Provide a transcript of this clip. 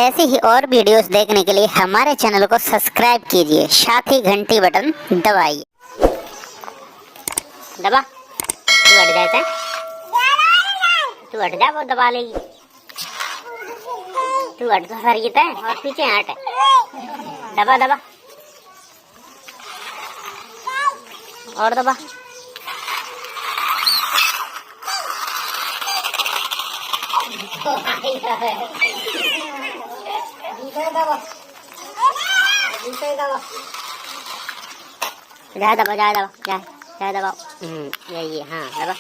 ऐसी ही और वीडियोस देखने के लिए हमारे चैनल को सब्सक्राइब कीजिए, साथ ही घंटी बटन दबाइए। दबा, तू हट जाता है, तू हट जा, वो दबा लेगी। तू हट तो सरियत है और पीछे हट। दबा दबा और दबा। जा दबा, जा दबा, जा दबाओ। यही है, हाँ दबा।